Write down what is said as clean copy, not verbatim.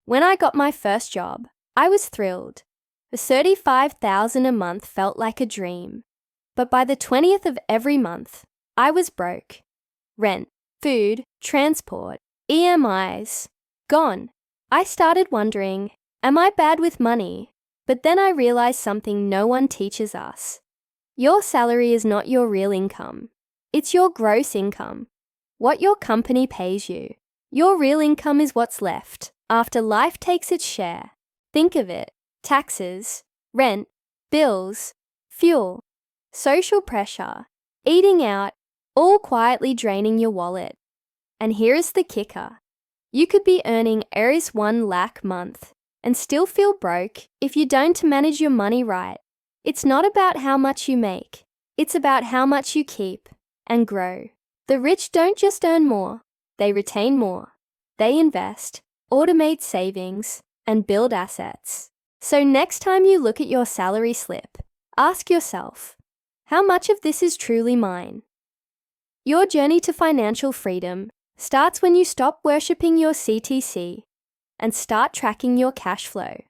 When I got my first job, I was thrilled. The $35,000 a month felt like a dream. But by the 20th of every month, I was broke. Rent, food, transport, EMIs, gone. I started wondering, am I bad with money? But then I realized something no one teaches us. Your salary is not your real income. It's your gross income. What your company pays you. Your real income is what's left after life takes its share. Think of it. Taxes, rent, bills, fuel, social pressure, eating out, all quietly draining your wallet. And here is the kicker. You could be earning Rs 1 lakh month and still feel broke if you don't manage your money right. It's not about how much you make. It's about how much you keep and grow. The rich don't just earn more. They retain more. They invest, automate savings, and build assets. So next time you look at your salary slip, ask yourself, how much of this is truly mine? Your journey to financial freedom starts when you stop worshipping your CTC and start tracking your cash flow.